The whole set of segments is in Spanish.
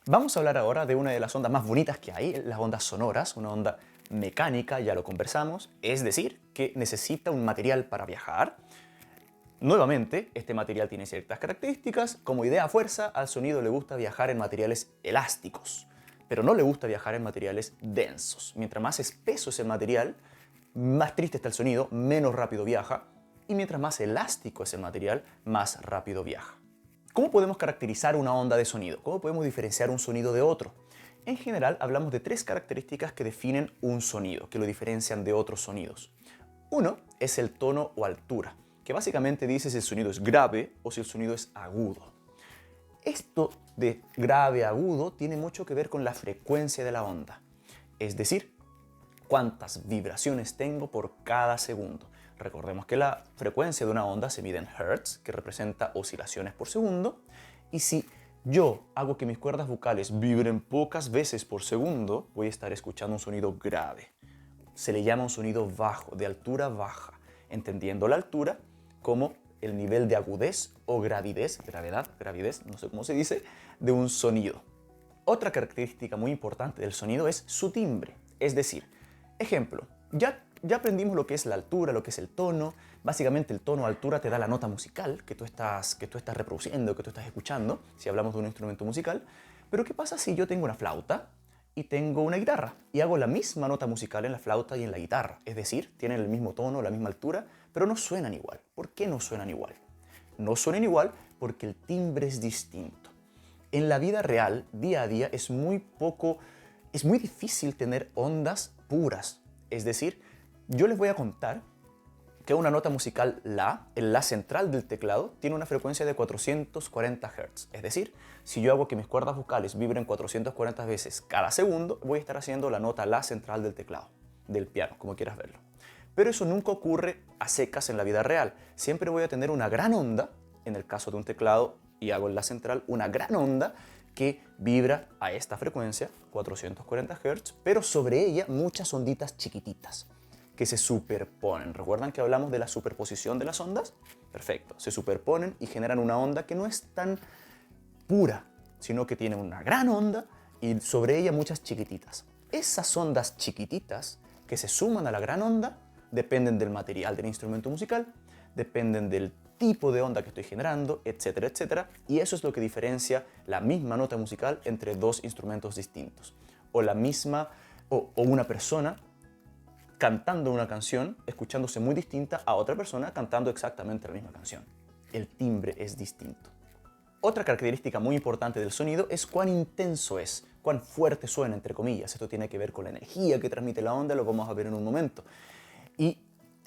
Vamos a hablar ahora de una de las ondas más bonitas que hay, las ondas sonoras, una onda mecánica, ya lo conversamos, es decir, que necesita un material para viajar. Nuevamente, este material tiene ciertas características. Como idea a fuerza, al sonido le gusta viajar en materiales elásticos, pero no le gusta viajar en materiales densos. Mientras más espeso es el material, más triste está el sonido, menos rápido viaja, y mientras más elástico es el material, más rápido viaja. ¿Cómo podemos caracterizar una onda de sonido? ¿Cómo podemos diferenciar un sonido de otro? En general, hablamos de tres características que definen un sonido, que lo diferencian de otros sonidos. Uno es el tono o altura, que básicamente dice si el sonido es grave o si el sonido es agudo. Esto de grave-agudo tiene mucho que ver con la frecuencia de la onda, es decir, cuántas vibraciones tengo por cada segundo. Recordemos que la frecuencia de una onda se mide en hertz, que representa oscilaciones por segundo, y si yo hago que mis cuerdas vocales vibren pocas veces por segundo, voy a estar escuchando un sonido grave. Se le llama un sonido bajo, de altura baja, entendiendo la altura como el nivel de agudez o gravidez, gravidez, no sé cómo se dice, de un sonido. Otra característica muy importante del sonido es su timbre, es decir, ejemplo, ya aprendimos lo que es la altura, lo que es el tono. Básicamente el tono o altura te da la nota musical que tú estás reproduciendo, que tú estás escuchando, si hablamos de un instrumento musical. Pero ¿qué pasa si yo tengo una flauta y tengo una guitarra y hago la misma nota musical en la flauta y en la guitarra? Es decir, tienen el mismo tono, la misma altura, pero no suenan igual. ¿Por qué no suenan igual? No suenan igual porque el timbre es distinto. En la vida real, día a día, es muy difícil tener ondas puras. Es decir, yo les voy a contar que una nota musical La, el La central del teclado, tiene una frecuencia de 440 Hz. Es decir, si yo hago que mis cuerdas vocales vibren 440 veces cada segundo, voy a estar haciendo la nota La central del teclado, del piano, como quieras verlo. Pero eso nunca ocurre a secas en la vida real. Siempre voy a tener una gran onda, en el caso de un teclado, y hago en La central, una gran onda que vibra a esta frecuencia, 440 Hz, pero sobre ella muchas onditas chiquititas que se superponen. ¿Recuerdan que hablamos de la superposición de las ondas? Perfecto, se superponen y generan una onda que no es tan pura, sino que tiene una gran onda y sobre ella muchas chiquititas. Esas ondas chiquititas que se suman a la gran onda dependen del material del instrumento musical, dependen del tipo de onda que estoy generando, etcétera, etcétera, y eso es lo que diferencia la misma nota musical entre dos instrumentos distintos. O una persona cantando una canción, escuchándose muy distinta a otra persona cantando exactamente la misma canción. El timbre es distinto. Otra característica muy importante del sonido es cuán intenso es, cuán fuerte suena, entre comillas. Esto tiene que ver con la energía que transmite la onda, lo vamos a ver en un momento. Y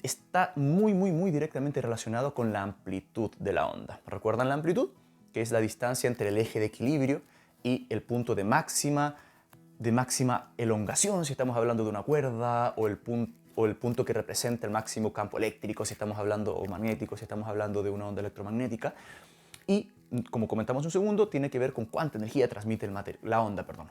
está muy directamente relacionado con la amplitud de la onda. ¿Recuerdan la amplitud? Que es la distancia entre el eje de equilibrio y el punto de máxima elongación, si estamos hablando de una cuerda, o el punto que representa el máximo campo eléctrico, si estamos hablando, o magnético, si estamos hablando de una onda electromagnética. Y, como comentamos un segundo, tiene que ver con cuánta energía transmite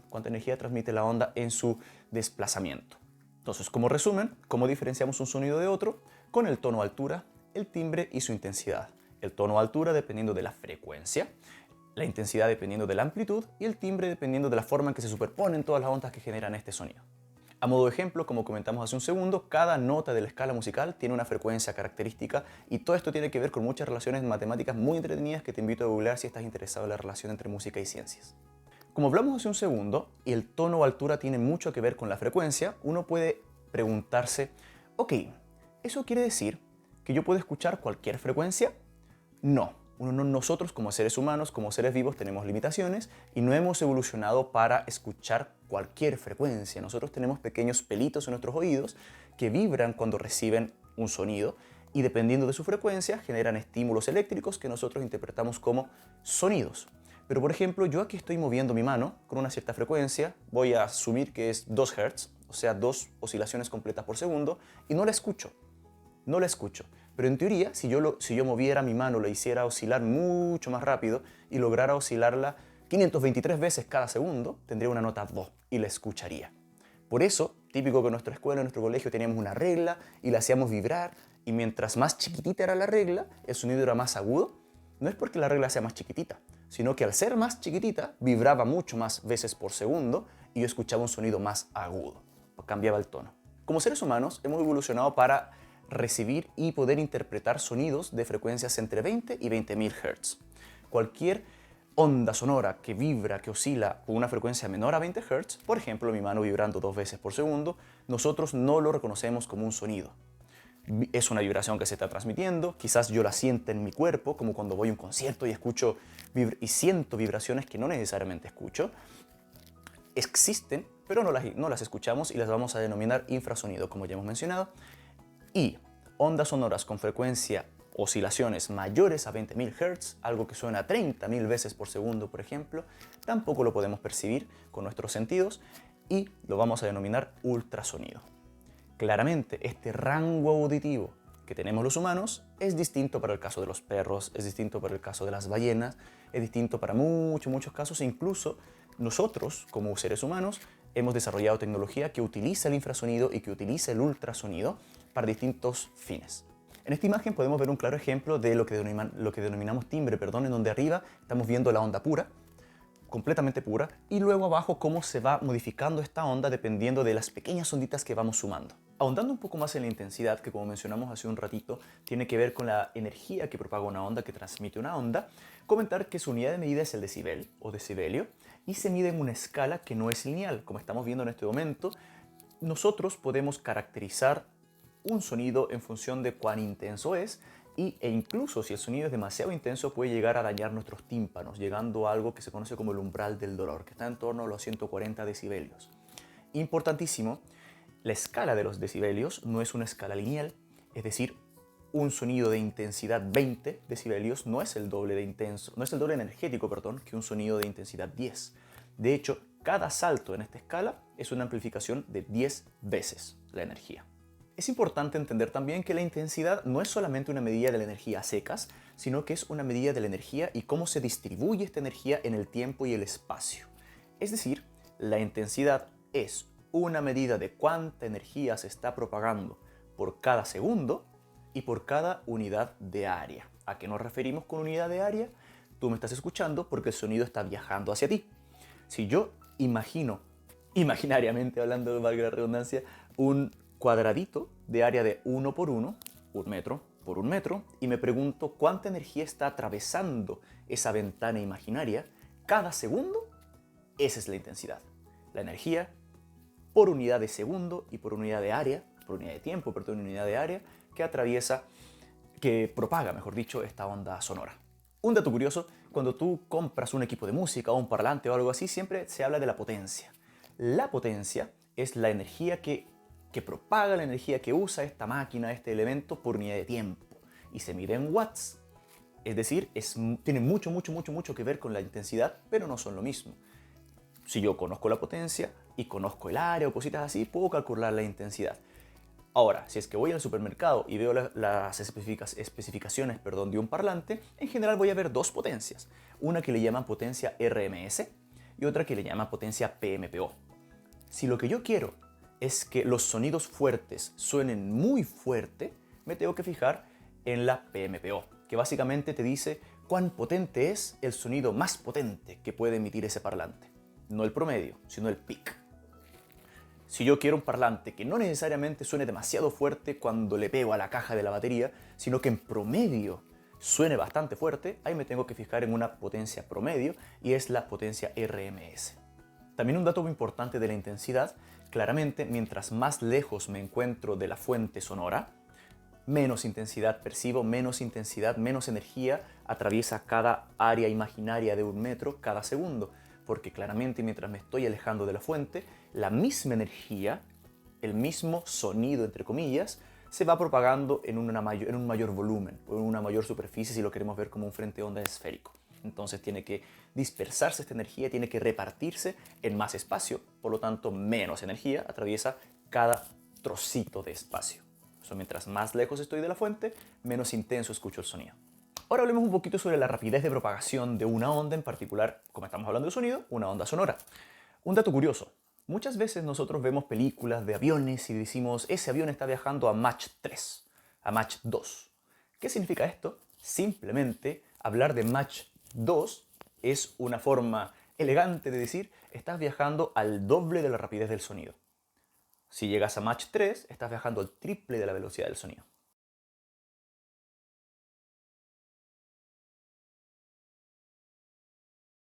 cuánta energía transmite la onda en su desplazamiento. Entonces, como resumen, ¿cómo diferenciamos un sonido de otro? Con el tono altura, el timbre y su intensidad. El tono altura dependiendo de la frecuencia, la intensidad dependiendo de la amplitud y el timbre dependiendo de la forma en que se superponen todas las ondas que generan este sonido. A modo de ejemplo, como comentamos hace un segundo, cada nota de la escala musical tiene una frecuencia característica y todo esto tiene que ver con muchas relaciones matemáticas muy entretenidas que te invito a googlear si estás interesado en la relación entre música y ciencias. Como hablamos hace un segundo, y el tono o altura tiene mucho que ver con la frecuencia, uno puede preguntarse, ok, ¿eso quiere decir que yo puedo escuchar cualquier frecuencia? No. Nosotros como seres humanos, como seres vivos, tenemos limitaciones y no hemos evolucionado para escuchar cualquier frecuencia. Nosotros tenemos pequeños pelitos en nuestros oídos que vibran cuando reciben un sonido y dependiendo de su frecuencia generan estímulos eléctricos que nosotros interpretamos como sonidos. Pero por ejemplo, yo aquí estoy moviendo mi mano con una cierta frecuencia, voy a asumir que es 2 Hz, o sea, 2 oscilaciones completas por segundo, y no la escucho. No la escucho. Pero en teoría, si yo moviera mi mano, la hiciera oscilar mucho más rápido y lograra oscilarla 523 veces cada segundo, tendría una nota Do y la escucharía. Por eso, típico que en nuestra escuela, en nuestro colegio, teníamos una regla y la hacíamos vibrar, y mientras más chiquitita era la regla, el sonido era más agudo. No es porque la regla sea más chiquitita, sino que al ser más chiquitita, vibraba mucho más veces por segundo y yo escuchaba un sonido más agudo, cambiaba el tono. Como seres humanos hemos evolucionado para recibir y poder interpretar sonidos de frecuencias entre 20 y 20.000 Hz. Cualquier onda sonora que vibra, que oscila con una frecuencia menor a 20 Hz, por ejemplo mi mano vibrando 2 veces por segundo, nosotros no lo reconocemos como un sonido. Es una vibración que se está transmitiendo, quizás yo la sienta en mi cuerpo, como cuando voy a un concierto y escucho y siento vibraciones que no necesariamente escucho. Existen, pero no las escuchamos y las vamos a denominar infrasonido, como ya hemos mencionado. Y ondas sonoras con frecuencia, oscilaciones mayores a 20.000 Hz, algo que suena 30.000 veces por segundo, por ejemplo, tampoco lo podemos percibir con nuestros sentidos y lo vamos a denominar ultrasonido. Claramente, este rango auditivo que tenemos los humanos es distinto para el caso de los perros, es distinto para el caso de las ballenas, es distinto para muchos casos, e incluso nosotros, como seres humanos, hemos desarrollado tecnología que utiliza el infrasonido y que utiliza el ultrasonido para distintos fines. En esta imagen podemos ver un claro ejemplo de lo que denominamos timbre, en donde arriba estamos viendo la onda pura, completamente pura, y luego abajo cómo se va modificando esta onda dependiendo de las pequeñas onditas que vamos sumando. Ahondando un poco más en la intensidad, que como mencionamos hace un ratito, tiene que ver con la energía que propaga una onda, que transmite una onda, comentar que su unidad de medida es el decibel o decibelio y se mide en una escala que no es lineal. Como estamos viendo en este momento, nosotros podemos caracterizar un sonido en función de cuán intenso es e incluso si el sonido es demasiado intenso puede llegar a dañar nuestros tímpanos, llegando a algo que se conoce como el umbral del dolor, que está en torno a los 140 decibelios. Importantísimo, la escala de los decibelios no es una escala lineal, es decir, un sonido de intensidad 20 decibelios no es el doble energético, que un sonido de intensidad 10. De hecho, cada salto en esta escala es una amplificación de 10 veces la energía. Es importante entender también que la intensidad no es solamente una medida de la energía a secas, sino que es una medida de la energía y cómo se distribuye esta energía en el tiempo y el espacio. Es decir, la intensidad es una medida de cuánta energía se está propagando por cada segundo y por cada unidad de área. ¿A qué nos referimos con unidad de área? Tú me estás escuchando porque el sonido está viajando hacia ti. Si yo imagino, imaginariamente hablando, valga la redundancia, un cuadradito de área de 1 por 1, un metro por un metro, y me pregunto cuánta energía está atravesando esa ventana imaginaria cada segundo, esa es la intensidad. La energía por unidad de segundo y por unidad de área, por unidad de tiempo, unidad de área, que propaga, mejor dicho, esta onda sonora. Un dato curioso, cuando tú compras un equipo de música o un parlante o algo así, siempre se habla de la potencia. La potencia es la energía que propaga, la energía que usa esta máquina, este elemento por unidad de tiempo. Y se mide en watts. Es decir, tiene mucho que ver con la intensidad, pero no son lo mismo. Si yo conozco la potencia y conozco el área o cositas así, puedo calcular la intensidad. Ahora, si es que voy al supermercado y veo las especificaciones de un parlante, en general voy a ver dos potencias. Una que le llaman potencia RMS y otra que le llaman potencia PMPO. Si lo que yo quiero es que los sonidos fuertes suenen muy fuerte, me tengo que fijar en la PMPO, que básicamente te dice cuán potente es el sonido más potente que puede emitir ese parlante. No el promedio, sino el peak. Si yo quiero un parlante que no necesariamente suene demasiado fuerte cuando le pego a la caja de la batería, sino que en promedio suene bastante fuerte, ahí me tengo que fijar en una potencia promedio y es la potencia RMS. También un dato muy importante de la intensidad, claramente mientras más lejos me encuentro de la fuente sonora, menos intensidad percibo, menos intensidad, menos energía atraviesa cada área imaginaria de un metro cada segundo. Porque claramente mientras me estoy alejando de la fuente, la misma energía, el mismo sonido, entre comillas, se va propagando en un mayor volumen o en una mayor superficie si lo queremos ver como un frente onda esférico. Entonces tiene que dispersarse esta energía, tiene que repartirse en más espacio, por lo tanto menos energía atraviesa cada trocito de espacio. Eso, mientras más lejos estoy de la fuente, menos intenso escucho el sonido. Ahora hablemos un poquito sobre la rapidez de propagación de una onda, en particular, como estamos hablando de sonido, una onda sonora. Un dato curioso, muchas veces nosotros vemos películas de aviones y decimos, ese avión está viajando a Mach 3, a Mach 2. ¿Qué significa esto? Simplemente hablar de Mach 2 es una forma elegante de decir estás viajando al doble de la rapidez del sonido. Si llegas a Mach 3, estás viajando al triple de la velocidad del sonido.